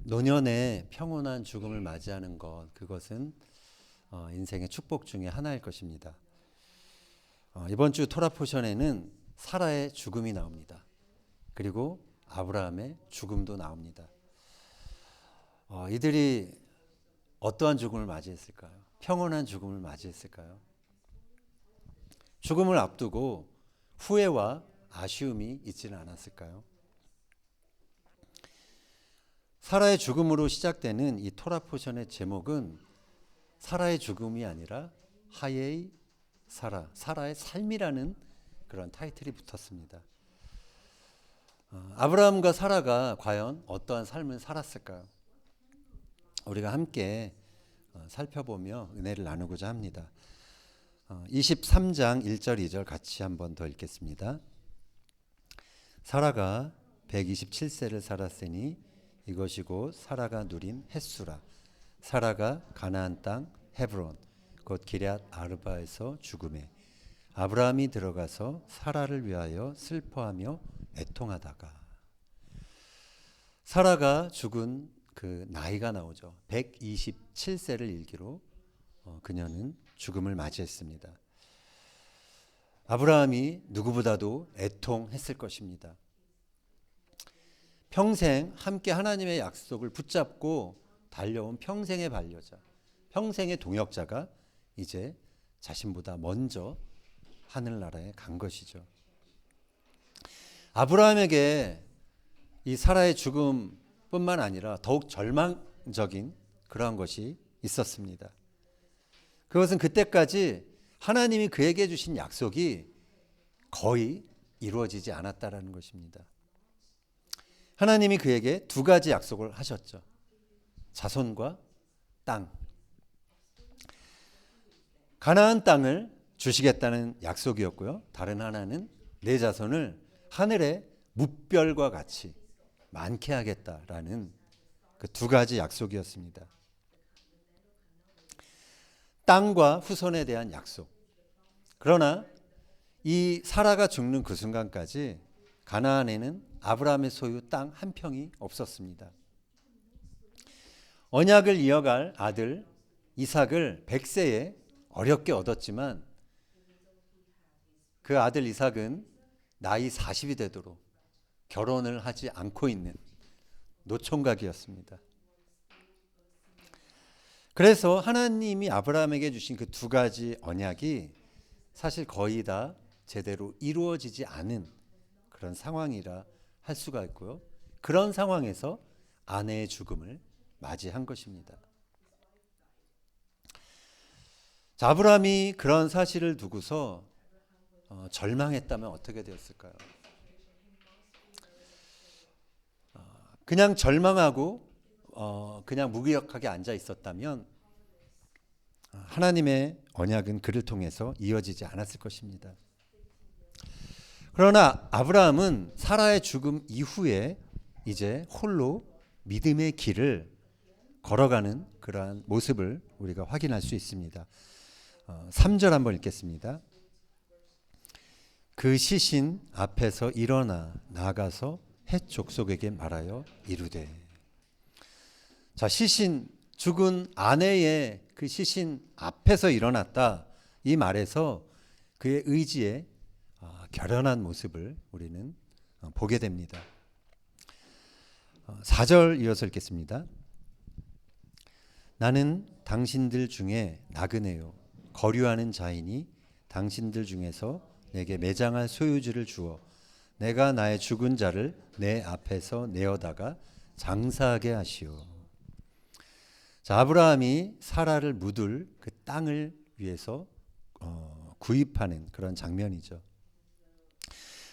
노년에 평온한 죽음을 맞이하는 것, 그것은 인생의 축복 중에 하나일 것입니다. 이번 주 토라 포션에는 사라의 죽음이 나옵니다. 그리고 아브라함의 죽음도 나옵니다. 이들이 어떠한 죽음을 맞이했을까요? 평온한 죽음을 맞이했을까요? 죽음을 앞두고 후회와 아쉬움이 있지는 않았을까요? 사라의 죽음으로 시작되는 이 토라 포션의 제목은 사라의 죽음이 아니라 하예이 사라, 사라의 삶이라는 그런 타이틀이 붙었습니다. 아브라함과 사라가 과연 어떠한 삶을 살았을까요? 우리가 함께 살펴보며 은혜를 나누고자 합니다. 23장 1절 2절 같이 한번 더 읽겠습니다. 사라가 127세를 살았으니 이것이 곧 사라가 누린 햇수라. 사라가 가나안 땅 헤브론 곧 기럇 아르바에서 죽음에 아브라함이 들어가서 사라를 위하여 슬퍼하며 애통하다가. 사라가 죽은 그 나이가 나오죠. 127세를 일기로 그녀는 죽음을 맞이했습니다. 아브라함이 누구보다도 애통했을 것입니다. 평생 함께 하나님의 약속을 붙잡고 달려온 평생의 반려자, 평생의 동역자가 이제 자신보다 먼저 하늘나라에 간 것이죠. 아브라함에게 이 사라의 죽음뿐만 아니라 더욱 절망적인 그러한 것이 있었습니다. 그것은 그때까지 하나님이 그에게 주신 약속이 거의 이루어지지 않았다라는 것입니다. 하나님이 그에게 두 가지 약속을 하셨죠. 자손과 땅. 가나안 땅을 주시겠다는 약속이었고요. 다른 하나는 내 자손을 하늘의 뭇별과 같이 많게 하겠다라는 그 두 가지 약속이었습니다. 땅과 후손에 대한 약속. 그러나 이 사라가 죽는 그 순간까지 가나안에는 아브라함의 소유 땅 한 평이 없었습니다. 언약을 이어갈 아들 이삭을 100세에 어렵게 얻었지만 그 아들 이삭은 나이 40이 되도록 결혼을 하지 않고 있는 노총각이었습니다. 그래서 하나님이 아브라함에게 주신 그 두 가지 언약이 사실 거의 다 제대로 이루어지지 않은 그런 상황이라 할 수가 있고요. 그런 상황에서 아내의 죽음을 맞이한 것입니다. 자, 아브라함이 그런 사실을 두고서 절망했다면 어떻게 되었을까요? 그냥 절망하고 그냥 무기력하게 앉아 있었다면 하나님의 언약은 그를 통해서 이어지지 않았을 것입니다. 그러나 아브라함은 사라의 죽음 이후에 이제 홀로 믿음의 길을 걸어가는 그러한 모습을 우리가 확인할 수 있습니다. 3절 한번 읽겠습니다. 그 시신 앞에서 일어나 나가서 헷 족속에게 말하여 이르되. 자, 시신, 죽은 아내의 그 시신 앞에서 일어났다. 이 말에서 그의 의지에 결연한 모습을 우리는 보게 됩니다. 4절 이어서 읽겠습니다. 나는 당신들 중에 나그네요 거류하는 자이니 당신들 중에서 내게 매장할 소유지를 주어 내가 나의 죽은 자를 내 앞에서 내어다가 장사하게 하시오. 자, 아브라함이 사라를 묻을 그 땅을 위해서 구입하는 그런 장면이죠.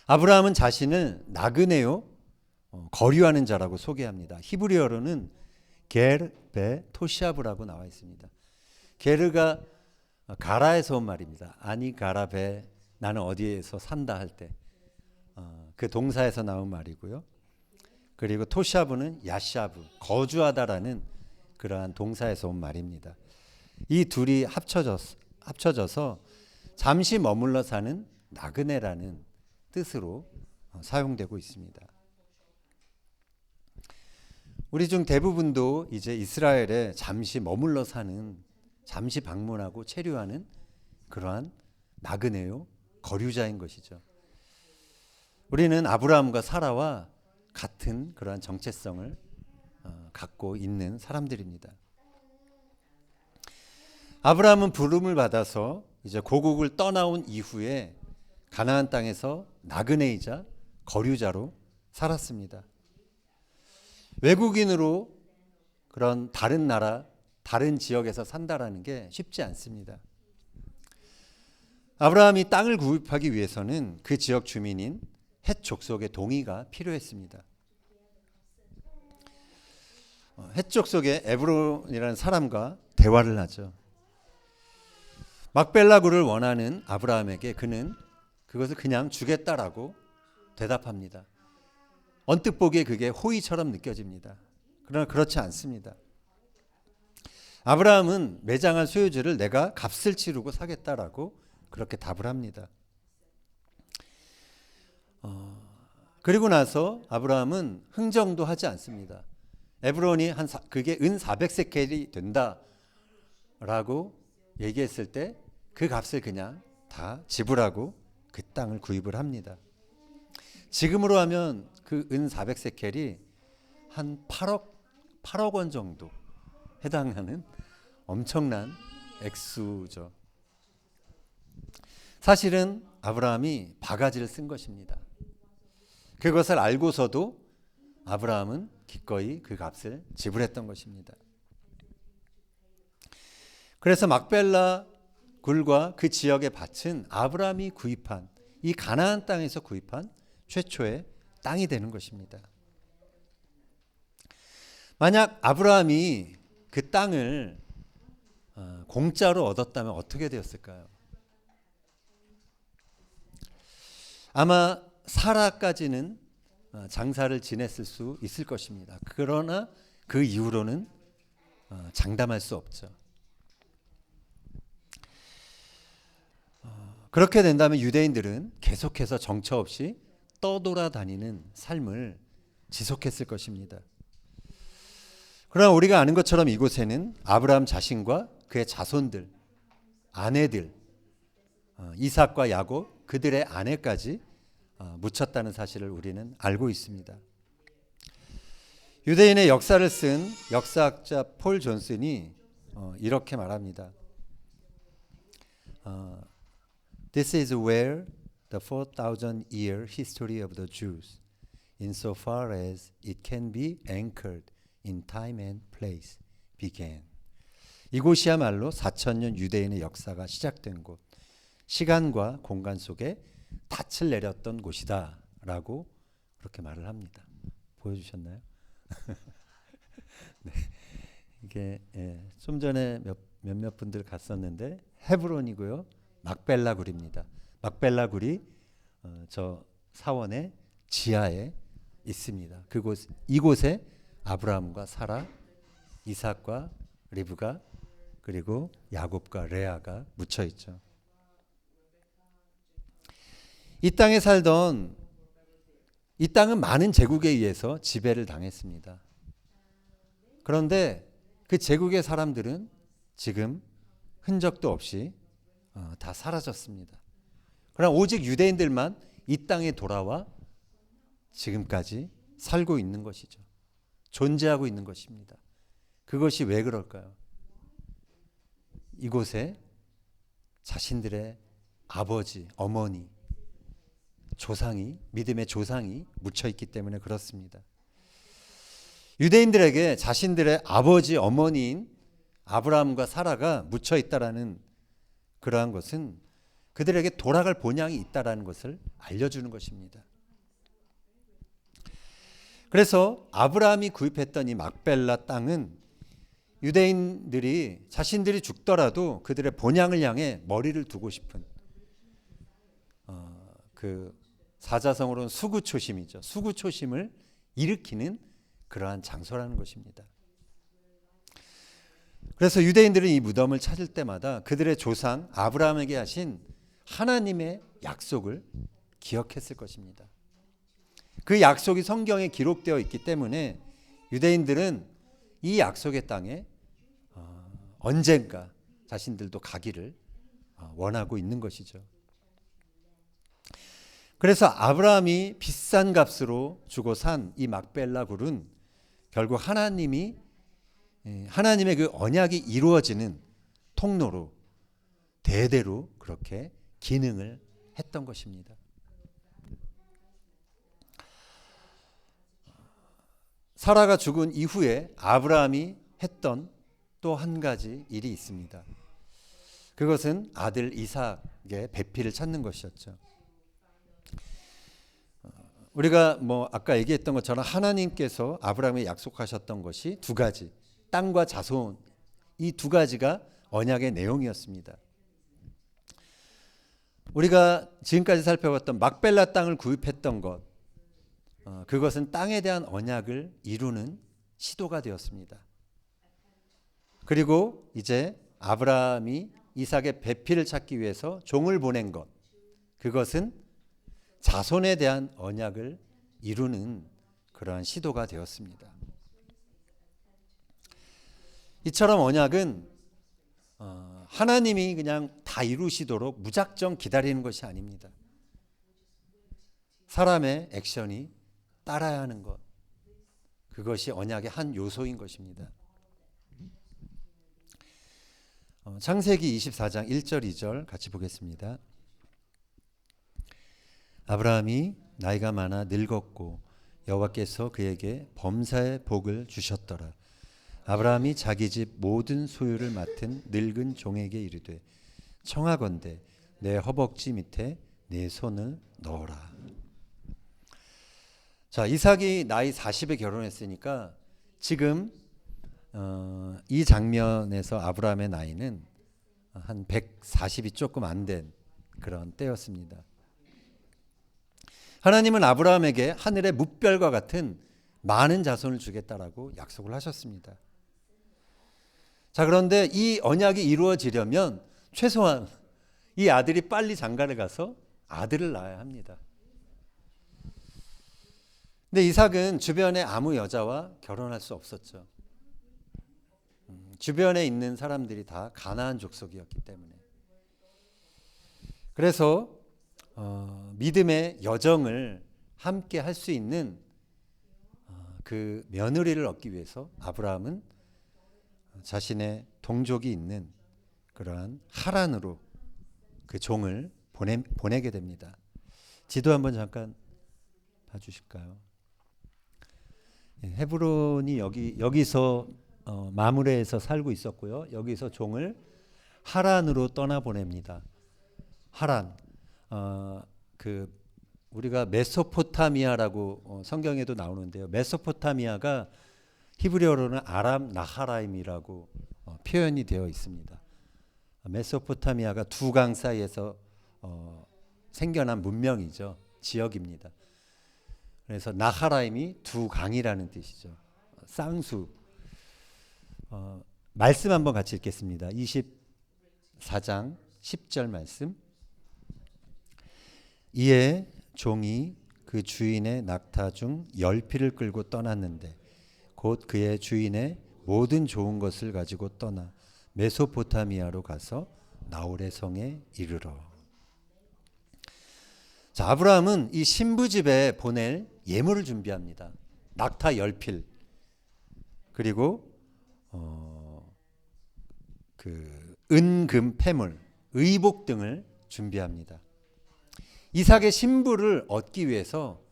아브라함은 자신을 나그네요 거류하는 자라고 소개합니다. 히브리어로는 게르베 토시아브라고 나와 있습니다. 게르가 가라에서 온 말입니다. 아니 가라베, 나는 어디에서 산다 할 때 그 동사에서 나온 말이고요. 그리고 토시아브는 야샤브, 거주하다라는 그러한 동사에서 온 말입니다. 이 둘이 합쳐져서 잠시 머물러 사는 나그네라는 뜻으로 사용되고 있습니다. 우리 중 대부분도 이제 이스라엘에 잠시 머물러 사는, 잠시 방문하고 체류하는 그러한 나그네요, 거류자인 것이죠. 우리는 아브라함과 사라와 같은 그러한 정체성을 갖고 있는 사람들입니다. 아브라함은 부름을 받아서 이제 고국을 떠나온 이후에 가나안 땅에서 나그네이자 거류자로 살았습니다. 외국인으로 그런 다른 나라, 다른 지역에서 산다라는 게 쉽지 않습니다. 아브라함이 땅을 구입하기 위해서는 그 지역 주민인 헷 족속의 동의가 필요했습니다. 헷 족속의 에브론이라는 사람과 대화를 하죠. 막벨라 굴을 원하는 아브라함에게 그는 그것을 그냥 주겠다라고 대답합니다. 언뜻 보기에 그게 호의처럼 느껴집니다. 그러나 그렇지 않습니다. 아브라함은 매장한 소유주를 내가 값을 치르고 사겠다라고 그렇게 답을 합니다. 그리고 나서 아브라함은 흥정도 하지 않습니다. 에브론이 그게 은 400세켈이 된다라고 얘기했을 때 그 값을 그냥 다 지불하고 그 땅을 구입을 합니다. 지금으로 하면 그 은 400세켈이 한 8억 원 정도 해당하는 엄청난 액수죠. 사실은 아브라함이 바가지를 쓴 것입니다. 그것을 알고서도 아브라함은 기꺼이 그 값을 지불했던 것입니다. 그래서 막벨라 굴과 그 지역의 밭은 아브라함이 구입한, 이 가나안 땅에서 구입한 최초의 땅이 되는 것입니다. 만약 아브라함이 그 땅을 공짜로 얻었다면 어떻게 되었을까요? 아마 사라까지는 장사를 지냈을 수 있을 것입니다. 그러나 그 이후로는 장담할 수 없죠. 그렇게 된다면 유대인들은 계속해서 정처 없이 떠돌아다니는 삶을 지속했을 것입니다. 그러나 우리가 아는 것처럼 이곳에는 아브라함 자신과 그의 자손들, 아내들, 이삭과 야곱, 그들의 아내까지 묻혔다는 사실을 우리는 알고 있습니다. 유대인의 역사를 쓴 역사학자 폴 존슨이 이렇게 말합니다. This is where the 4,000-year history of the Jews, insofar as it can be anchored in time and place, began. 이곳이야말로 4,000년 유대인의 역사가 시작된 곳, 시간과 공간 속에 닻을 내렸던 곳이다 라고 그렇게 말을 합니다. 보여주셨나요? 네. 이게 좀 전에 몇몇 분들 갔었는데 헤브론이고요, 막벨라 굴입니다. 막벨라 굴이 저 사원의 지하에 있습니다. 이곳에 아브라함과 사라, 이삭과 리브가, 그리고 야곱과 레아가 묻혀 있죠. 이 땅에 살던, 이 땅은 많은 제국에 의해서 지배를 당했습니다. 그런데 그 제국의 사람들은 지금 흔적도 없이 다 사라졌습니다. 그러나 오직 유대인들만 이 땅에 돌아와 지금까지 살고 있는 것이죠. 존재하고 있는 것입니다. 그것이 왜 그럴까요? 이곳에 자신들의 아버지, 어머니, 조상이, 믿음의 조상이 묻혀 있기 때문에 그렇습니다. 유대인들에게 자신들의 아버지, 어머니인 아브라함과 사라가 묻혀 있다라는 그러한 것은 그들에게 돌아갈 본향이 있다라는 것을 알려주는 것입니다. 그래서 아브라함이 구입했던 이 막벨라 땅은 유대인들이 자신들이 죽더라도 그들의 본향을 향해 머리를 두고 싶은 그 사자성어로는 수구초심이죠. 수구초심을 일으키는 그러한 장소라는 것입니다. 그래서 유대인들은 이 무덤을 찾을 때마다 그들의 조상 아브라함에게 하신 하나님의 약속을 기억했을 것입니다. 그 약속이 성경에 기록되어 있기 때문에 유대인들은 이 약속의 땅에 언젠가 자신들도 가기를 원하고 있는 것이죠. 그래서 아브라함이 비싼 값으로 주고 산 이 막벨라 굴은 결국 하나님의 그 언약이 이루어지는 통로로 대대로 그렇게 기능을 했던 것입니다. 사라가 죽은 이후에 아브라함이 했던 또 한 가지 일이 있습니다. 그것은 아들 이삭의 배필을 찾는 것이었죠. 우리가 아까 얘기했던 것처럼 하나님께서 아브라함에 약속하셨던 것이 두 가지, 땅과 자손, 이 두 가지가 언약의 내용이었습니다. 우리가 지금까지 살펴봤던 막벨라 땅을 구입했던 것, 그것은 땅에 대한 언약을 이루는 시도가 되었습니다. 그리고 이제 아브라함이 이삭의 배필을 찾기 위해서 종을 보낸 것, 그것은 자손에 대한 언약을 이루는 그러한 시도가 되었습니다. 이처럼 언약은 하나님이 그냥 다 이루시도록 무작정 기다리는 것이 아닙니다. 사람의 액션이 따라야 하는 것, 그것이 언약의 한 요소인 것입니다. 창세기 24장 1절 2절 같이 보겠습니다. 아브라함이 나이가 많아 늙었고 여호와께서 그에게 범사의 복을 주셨더라. 아브라함이 자기 집 모든 소유를 맡은 늙은 종에게 이르되 청하건대 내 허벅지 밑에 내 손을 넣어라. 자, 이삭이 나이 40에 결혼했으니까 지금 이 장면에서 아브라함의 나이는 한 140이 조금 안 된 그런 때였습니다. 하나님은 아브라함에게 하늘의 뭇별과 같은 많은 자손을 주겠다라고 약속을 하셨습니다. 자, 그런데 이 언약이 이루어지려면 최소한 이 아들이 빨리 장가를 가서 아들을 낳아야 합니다. 근데 이삭은 주변에 아무 여자와 결혼할 수 없었죠. 주변에 있는 사람들이 다 가나안 족속이었기 때문에. 그래서 믿음의 여정을 함께 할 수 있는 그 며느리를 얻기 위해서 아브라함은 자신의 동족이 있는 그러한 하란으로 그 종을 보내게 됩니다. 지도 한번 잠깐 봐주실까요? 헤브론이 여기서 마므레에서 살고 있었고요. 여기서 종을 하란으로 떠나 보냅니다. 하란, 우리가 메소포타미아라고 성경에도 나오는데요. 메소포타미아가 히브리어로는 아람 나하라임이라고 표현이 되어 있습니다. 메소포타미아가 두 강 사이에서 생겨난 문명이죠. 지역입니다. 그래서 나하라임이 두 강이라는 뜻이죠. 쌍수. 말씀 한번 같이 읽겠습니다. 24장 10절 말씀. 이에 종이 그 주인의 낙타 중 10匹를 끌고 떠났는데 곧 그의 주인의 모든 좋은 것을 가지고 떠나 메소포타미아로 가서 나홀의 성에 이르러. 자, 아브라함은 이 신부 집에 보낼 예물을 준비합니다. 낙타 10필 그리고 은금 패물, 의복 등을 준비합니다. 이삭의 신부를 얻기 위해서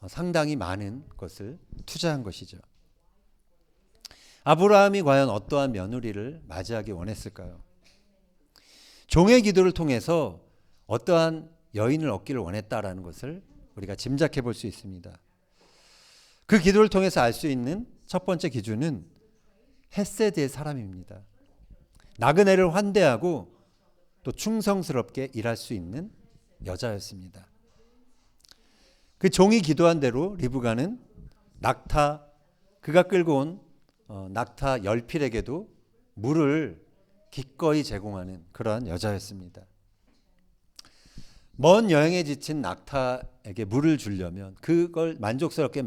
상당히 많은 것을 투자한 것이죠. 아브라함이 과연 어떠한 며느리를 맞이하기 원했을까요? 종의 기도를 통해서 어떠한 여인을 얻기를 원했다라는 것을 우리가 짐작해 볼 수 있습니다. 그 기도를 통해서 알 수 있는 첫 번째 기준은 헤세드의 사람입니다. 나그네를 환대하고 또 충성스럽게 일할 수 있는 여자였습니다. 그 종이 기도한 대로 리브가는 그가 끌고 온 낙타 10필에게도 물을 기꺼이 제공하는 그러한 여자였습니다. 먼 여행에 지친 낙타에게 물을 주려면, 그걸 만족스럽게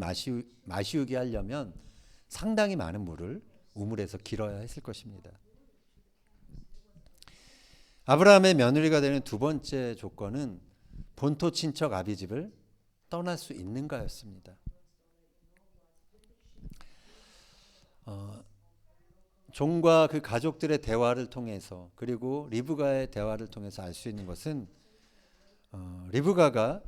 마시우게 하려면 상당히 많은 물을 우물에서 길어야 했을 것입니다. 아브라함의 며느리가 되는 두 번째 조건은 본토 친척 아비집을 떠날 수 있는가였습니다. 종과 그 가족들의 대화를 통해서, 그리고 리브가의 대화를 통해서 알 수 있는 것은 리브가가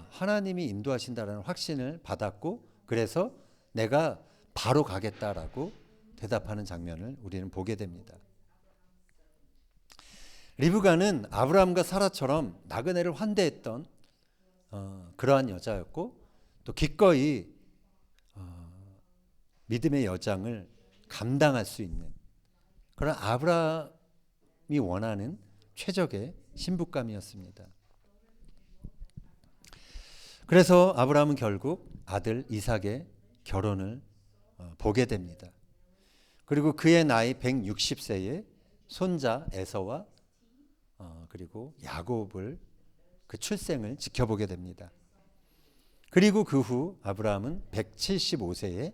하나님이 인도하신다는 확신을 받았고, 그래서 내가 바로 가겠다라고 대답하는 장면을 우리는 보게 됩니다. 리브가는 아브라함과 사라처럼 나그네를 환대했던 그러한 여자였고, 또 기꺼이 믿음의 여장을 감당할 수 있는 그런 아브라함이 원하는 최적의 신부감이었습니다. 그래서 아브라함은 결국 아들 이삭의 결혼을 보게 됩니다. 그리고 그의 나이 160세에 손자 에서와 그리고 야곱을 그 출생을 지켜보게 됩니다. 그리고 그 후 아브라함은 175세에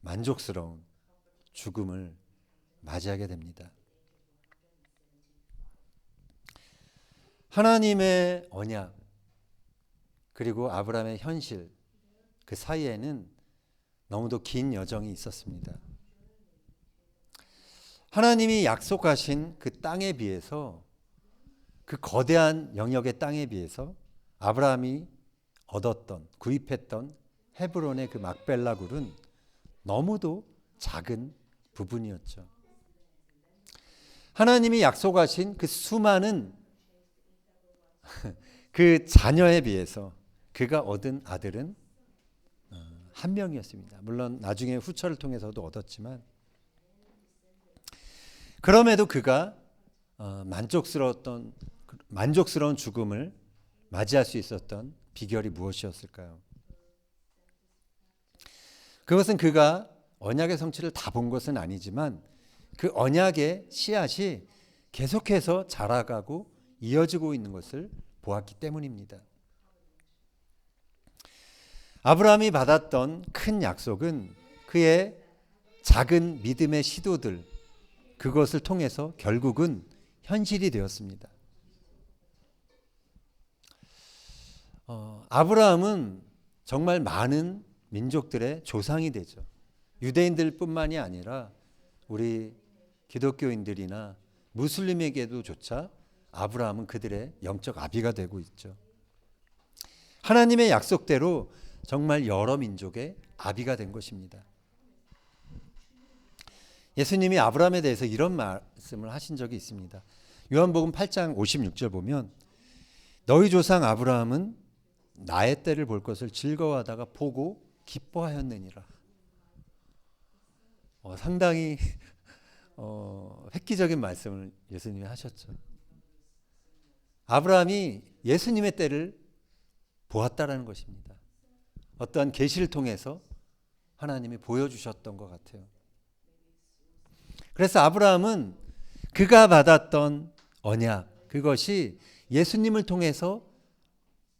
만족스러운 죽음을 맞이하게 됩니다. 하나님의 언약 그리고 아브라함의 현실, 그 사이에는 너무도 긴 여정이 있었습니다. 하나님이 약속하신 그 땅에 비해서, 그 거대한 영역의 땅에 비해서 아브라함이 얻었던, 구입했던 헤브론의 그 막벨라 굴은 너무도 작은 부분이었죠. 하나님이 약속하신 그 수많은 그 자녀에 비해서 그가 얻은 아들은 한 명이었습니다. 물론 나중에 후처를 통해서도 얻었지만, 그럼에도 그가 만족스러운 죽음을 맞이할 수 있었던 비결이 무엇이었을까요? 그것은 그가 언약의 성취를 다 본 것은 아니지만 그 언약의 씨앗이 계속해서 자라가고 이어지고 있는 것을 보았기 때문입니다. 아브라함이 받았던 큰 약속은 그의 작은 믿음의 시도들, 그것을 통해서 결국은 현실이 되었습니다. 아브라함은 정말 많은 민족들의 조상이 되죠. 유대인들뿐만이 아니라 우리 기독교인들이나 무슬림에게도 조차 아브라함은 그들의 영적 아비가 되고 있죠. 하나님의 약속대로 정말 여러 민족의 아비가 된 것입니다. 예수님이 아브라함에 대해서 이런 말씀을 하신 적이 있습니다. 요한복음 8장 56절 보면 너희 조상 아브라함은 나의 때를 볼 것을 즐거워하다가 보고 기뻐하였느니라. 상당히 획기적인 말씀을 예수님이 하셨죠. 아브라함이 예수님의 때를 보았다라는 것입니다. 어떠한 계시를 통해서 하나님이 보여주셨던 것 같아요. 그래서 아브라함은 그가 받았던 언약, 그것이 예수님을 통해서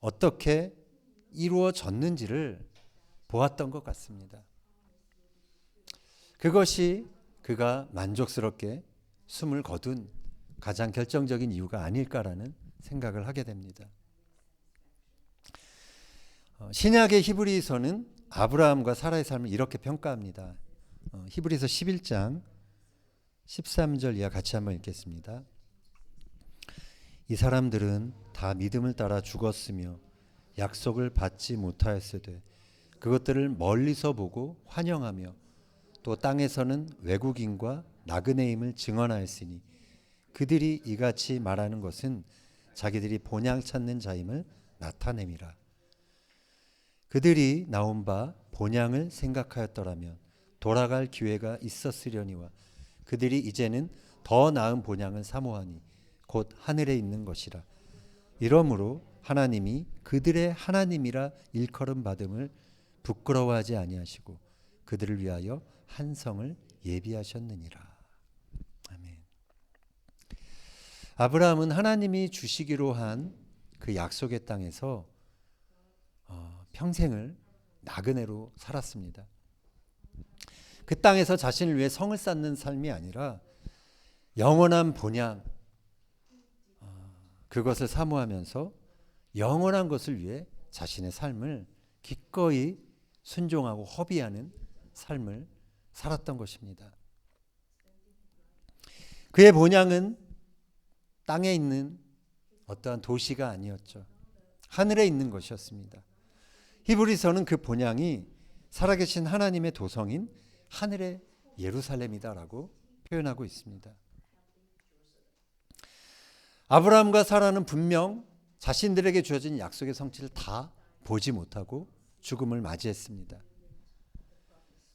어떻게 이루어졌는지를 보았던 것 같습니다. 그것이 그가 만족스럽게 숨을 거둔 가장 결정적인 이유가 아닐까라는 생각을 하게 됩니다. 신약의 히브리서는 아브라함과 사라의 삶을 이렇게 평가합니다. 히브리서 11장 13절 이하 같이 한번 읽겠습니다. 이 사람들은 다 믿음을 따라 죽었으며 약속을 받지 못하였으되 그것들을 멀리서 보고 환영하며 또 땅에서는 외국인과 나그네임을 증언하였으니 그들이 이같이 말하는 것은 자기들이 본향 찾는 자임을 나타냄이라. 그들이 나온 바 본향을 생각하였더라면 돌아갈 기회가 있었으려니와 그들이 이제는 더 나은 본향을 사모하니 곧 하늘에 있는 것이라. 이러므로 하나님이 그들의 하나님이라 일컬음 받음을 부끄러워하지 아니하시고 그들을 위하여 한 성을 예비하셨느니라. 아멘. 아브라함은 하나님이 주시기로 한 그 약속의 땅에서 평생을 나그네로 살았습니다. 그 땅에서 자신을 위해 성을 쌓는 삶이 아니라 영원한 본향, 그것을 사모하면서 영원한 것을 위해 자신의 삶을 기꺼이 순종하고 허비하는 삶을 살았던 것입니다. 그의 본향은 땅에 있는 어떠한 도시가 아니었죠. 하늘에 있는 것이었습니다. 히브리서는 그 본향이 살아계신 하나님의 도성인 하늘의 예루살렘이다라고 표현하고 있습니다. 아브라함과 사라는 분명 자신들에게 주어진 약속의 성취를 다 보지 못하고 죽음을 맞이했습니다.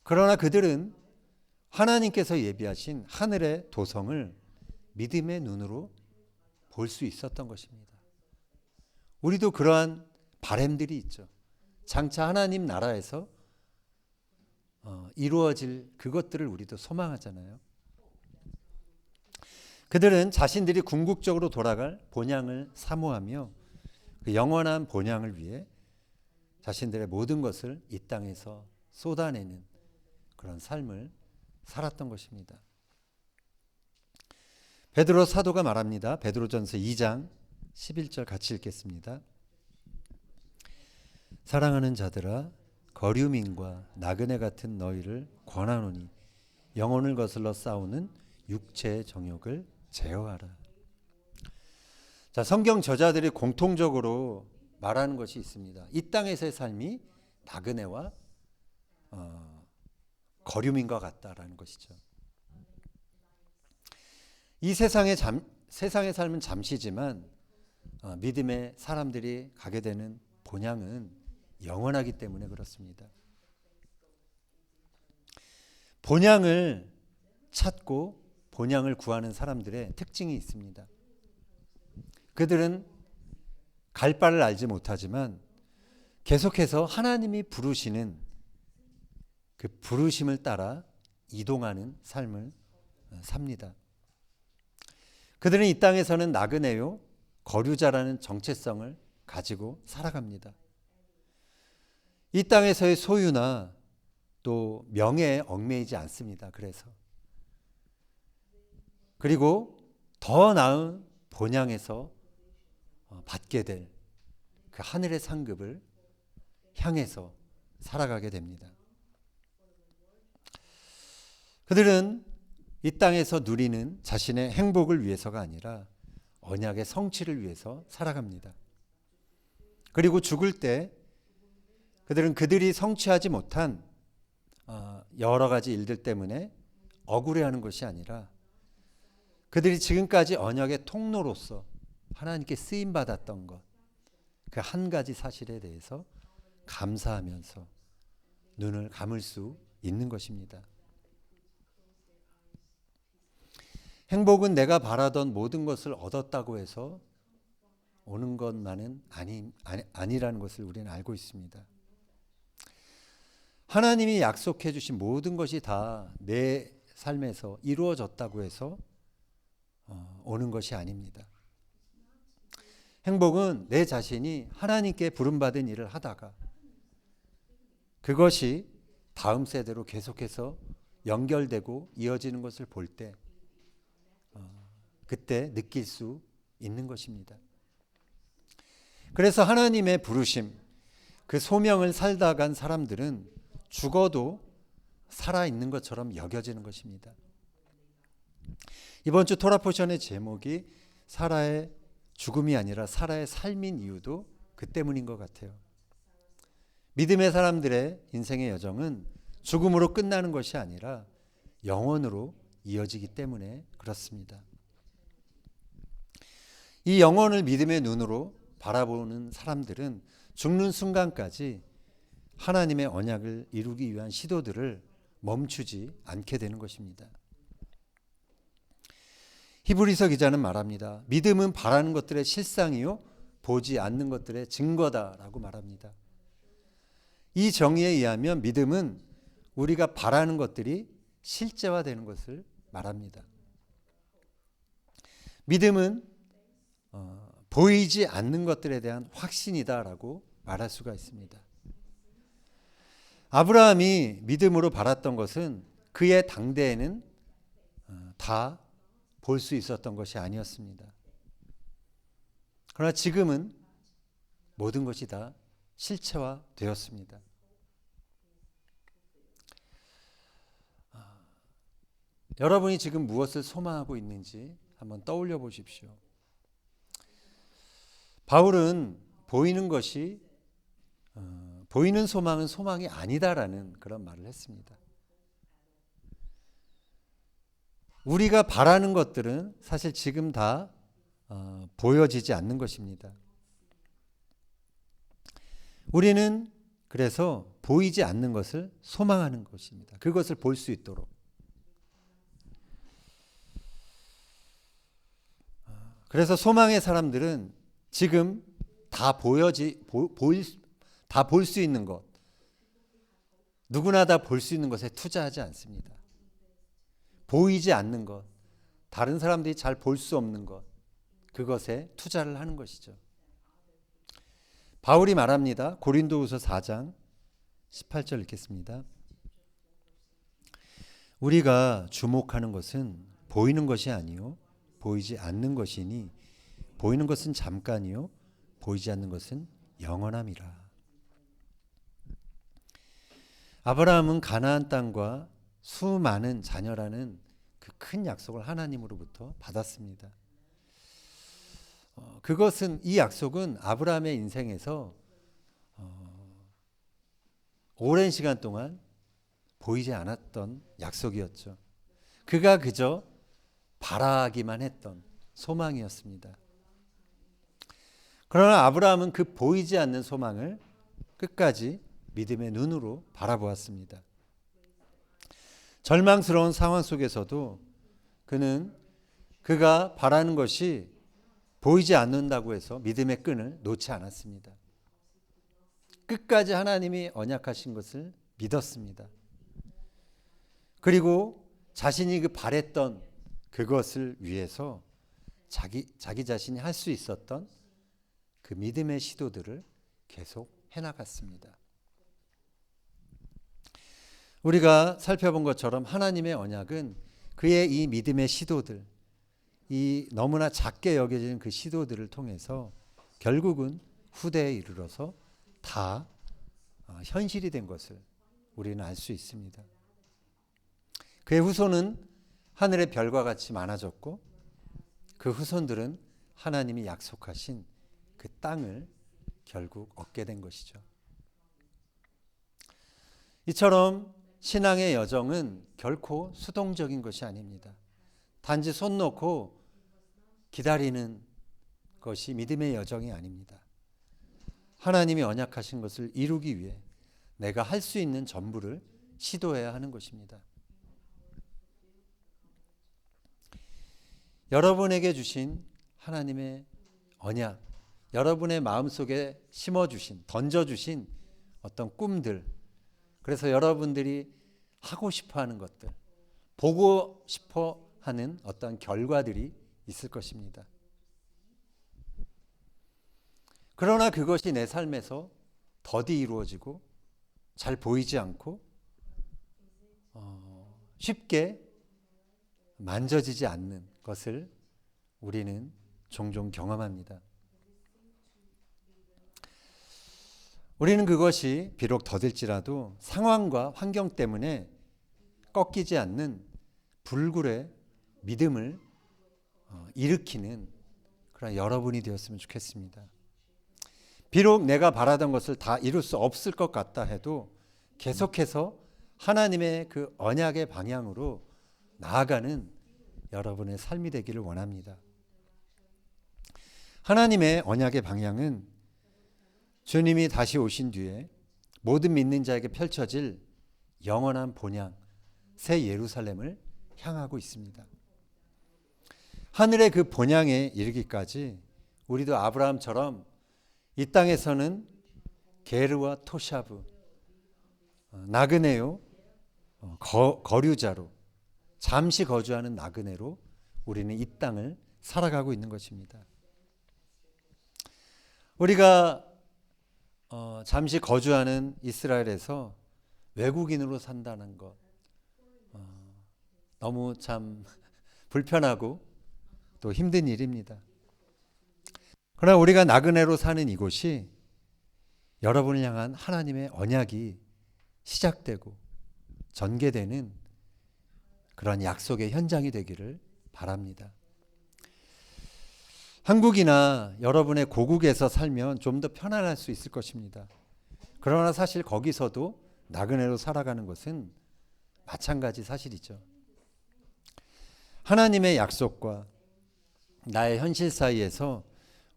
그러나 그들은 하나님께서 예비하신 하늘의 도성을 믿음의 눈으로 볼 수 있었던 것입니다. 우리도 그러한 바램들이 있죠. 장차 하나님 나라에서 이루어질 그것들을 우리도 소망하잖아요. 그들은 자신들이 궁극적으로 돌아갈 본향을 사모하며 그 영원한 본향을 위해 자신들의 모든 것을 이 땅에서 쏟아내는 그런 삶을 살았던 것입니다. 베드로 사도가 말합니다. 베드로전서 2장 11절 같이 읽겠습니다. 사랑하는 자들아, 거류민과 나그네 같은 너희를 권하노니 영혼을 거슬러 싸우는 육체의 정욕을 제어하라. 자, 성경 저자들이 공통적으로 말하는 것이 있습니다. 이 땅에서의 삶이 나그네와 거류민과 같다라는 것이죠. 이 세상의 삶은 잠시지만 믿음의 사람들이 가게 되는 본향은 영원하기 때문에 그렇습니다. 본향을 찾고 본향을 구하는 사람들의 특징이 있습니다. 그들은 갈 바를 알지 못하지만 계속해서 하나님이 부르시는 그 부르심을 따라 이동하는 삶을 삽니다. 그들은 이 땅에서는 나그네요, 거류자라는 정체성을 가지고 살아갑니다. 이 땅에서의 소유나 또 명예에 얽매이지 않습니다. 그리고 더 나은 본향에서 받게 될 그 하늘의 상급을 향해서 살아가게 됩니다. 그들은 이 땅에서 누리는 자신의 행복을 위해서가 아니라 언약의 성취를 위해서 살아갑니다. 그리고 죽을 때 그들은 그들이 성취하지 못한 여러 가지 일들 때문에 억울해하는 것이 아니라 그들이 지금까지 언약의 통로로서 하나님께 쓰임받았던 것, 그 한 가지 사실에 대해서 감사하면서 눈을 감을 수 있는 것입니다. 행복은 내가 바라던 모든 것을 얻었다고 해서 오는 것만은 아니라는 것을 우리는 알고 있습니다. 하나님이 약속해 주신 모든 것이 다 내 삶에서 이루어졌다고 해서 오는 것이 아닙니다. 행복은 내 자신이 하나님께 부름받은 일을 하다가 그것이 다음 세대로 계속해서 연결되고 이어지는 것을 볼 때 그때 느낄 수 있는 것입니다. 그래서 하나님의 부르심, 그 소명을 살다 간 사람들은 죽어도 살아있는 것처럼 여겨지는 것입니다. 이번 주 토라 포션의 제목이 사라의 죽음이 아니라 사라의 삶인 이유도 그 때문인 것 같아요. 믿음의 사람들의 인생의 여정은 죽음으로 끝나는 것이 아니라 영원으로 이어지기 때문에 그렇습니다. 이 영혼을 믿음의 눈으로 바라보는 사람들은 죽는 순간까지 하나님의 언약을 이루기 위한 시도들을 멈추지 않게 되는 것입니다. 히브리서 기자는 말합니다. 믿음은 바라는 것들의 실상이요 보지 않는 것들의 증거다라고 말합니다. 이 정의에 의하면 믿음은 우리가 바라는 것들이 실제화되는 것을 말합니다. 믿음은 보이지 않는 것들에 대한 확신이다라고 말할 수가 있습니다. 아브라함이 믿음으로 바랐던 것은 그의 당대에는 다 볼 수 있었던 것이 아니었습니다. 그러나 지금은 모든 것이 다 실체화되었습니다. 여러분이 지금 무엇을 소망하고 있는지 한번 떠올려 보십시오. 바울은 보이는 소망은 소망이 아니다라는 그런 말을 했습니다. 우리가 바라는 것들은 사실 지금 다 보여지지 않는 것입니다. 우리는 그래서 보이지 않는 것을 소망하는 것입니다. 그것을 볼 수 있도록. 그래서 소망의 사람들은 지금 다 볼 수 있는 것, 누구나 다 볼 수 있는 것에 투자하지 않습니다. 보이지 않는 것, 다른 사람들이 잘 볼 수 없는 것, 그것에 투자를 하는 것이죠. 바울이 말합니다. 고린도후서 4장 18절 읽겠습니다. 우리가 주목하는 것은 보이는 것이 아니요 보이지 않는 것이니 보이는 것은 잠깐이요 보이지 않는 것은 영원함이라. 아브라함은 가나안 땅과 수많은 자녀라는 그 큰 약속을 하나님으로부터 받았습니다. 이 약속은 아브라함의 인생에서 오랜 시간 동안 보이지 않았던 약속이었죠. 그가 그저 바라기만 했던 소망이었습니다. 그러나 아브라함은 그 보이지 않는 소망을 끝까지 믿음의 눈으로 바라보았습니다. 절망스러운 상황 속에서도 그가 바라는 것이 보이지 않는다고 해서 믿음의 끈을 놓지 않았습니다. 끝까지 하나님이 언약하신 것을 믿었습니다. 그리고 자신이 바랬던 그것을 위해서 자기 자신이 할 수 있었던 그 믿음의 시도들을 계속 해나갔습니다. 우리가 살펴본 것처럼 하나님의 언약은 그의 이 믿음의 시도들, 이 너무나 작게 여겨지는 그 시도들을 통해서 결국은 후대에 이르러서 다 현실이 된 것을 우리는 알 수 있습니다. 그의 후손은 하늘의 별과 같이 많아졌고 그 후손들은 하나님이 약속하신 그 땅을 결국 얻게 된 것이죠. 이처럼 신앙의 여정은 결코 수동적인 것이 아닙니다. 단지 손 놓고 기다리는 것이 믿음의 여정이 아닙니다. 하나님이 언약하신 것을 이루기 위해 내가 할 수 있는 전부를 시도해야 하는 것입니다. 여러분에게 주신 하나님의 언약, 여러분의 마음속에 심어주신, 던져주신 어떤 꿈들, 그래서 여러분들이 하고 싶어하는 것들, 보고 싶어하는 어떤 결과들이 있을 것입니다. 그러나 그것이 내 삶에서 더디 이루어지고 잘 보이지 않고 쉽게 만져지지 않는 것을 우리는 종종 경험합니다. 우리는 그것이 비록 더딜지라도 상황과 환경 때문에 꺾이지 않는 불굴의 믿음을 일으키는 그런 여러분이 되었으면 좋겠습니다. 비록 내가 바라던 것을 다 이룰 수 없을 것 같다 해도 계속해서 하나님의 그 언약의 방향으로 나아가는 여러분의 삶이 되기를 원합니다. 하나님의 언약의 방향은 주님이 다시 오신 뒤에 모든 믿는 자에게 펼쳐질 영원한 본향, 새 예루살렘을 향하고 있습니다. 하늘의 그 본향에 이르기까지 우리도 아브라함처럼 이 땅에서는 게르와 토샤브, 나그네요, 거류자로 잠시 거주하는 나그네로 우리는 이 땅을 살아가고 있는 것입니다. 우리가 잠시 거주하는 이스라엘에서 외국인으로 산다는 것, 너무 참 불편하고 또 힘든 일입니다. 그러나 우리가 나그네로 사는 이곳이 여러분을 향한 하나님의 언약이 시작되고 전개되는 그런 약속의 현장이 되기를 바랍니다. 한국이나 여러분의 고국에서 살면 좀 더 편안할 수 있을 것입니다. 그러나 사실 거기서도 나그네로 살아가는 것은 마찬가지 사실이죠. 하나님의 약속과 나의 현실 사이에서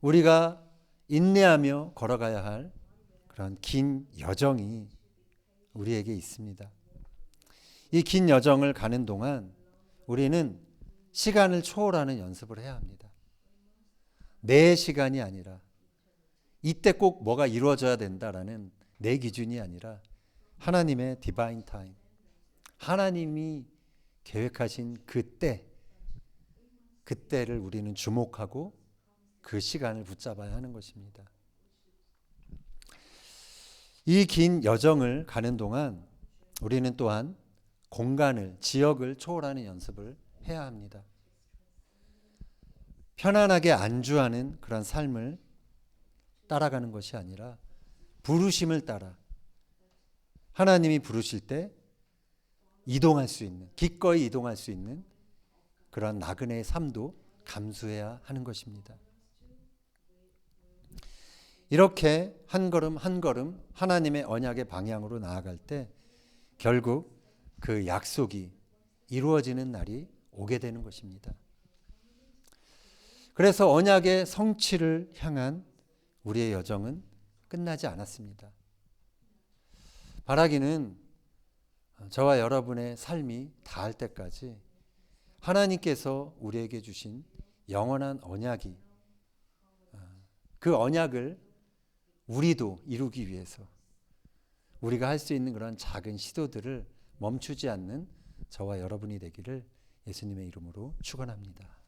우리가 인내하며 걸어가야 할 그런 긴 여정이 우리에게 있습니다. 이 긴 여정을 가는 동안 우리는 시간을 초월하는 연습을 해야 합니다. 내 시간이 아니라 이때 꼭 뭐가 이루어져야 된다라는 내 기준이 아니라 하나님의 디바인 타임, 하나님이 계획하신 그때를 우리는 주목하고 그 시간을 붙잡아야 하는 것입니다. 이 긴 여정을 가는 동안 우리는 또한 공간을, 지역을 초월하는 연습을 해야 합니다. 편안하게 안주하는 그런 삶을 따라가는 것이 아니라 부르심을 따라 하나님이 부르실 때 이동할 수 있는, 기꺼이 이동할 수 있는 그런 나그네의 삶도 감수해야 하는 것입니다. 이렇게 한 걸음 한 걸음 하나님의 언약의 방향으로 나아갈 때 결국 그 약속이 이루어지는 날이 오게 되는 것입니다. 그래서 언약의 성취를 향한 우리의 여정은 끝나지 않았습니다. 바라기는 저와 여러분의 삶이 닿을 때까지 하나님께서 우리에게 주신 영원한 언약이, 그 언약을 우리도 이루기 위해서 우리가 할 수 있는 그런 작은 시도들을 멈추지 않는 저와 여러분이 되기를 예수님의 이름으로 축원합니다.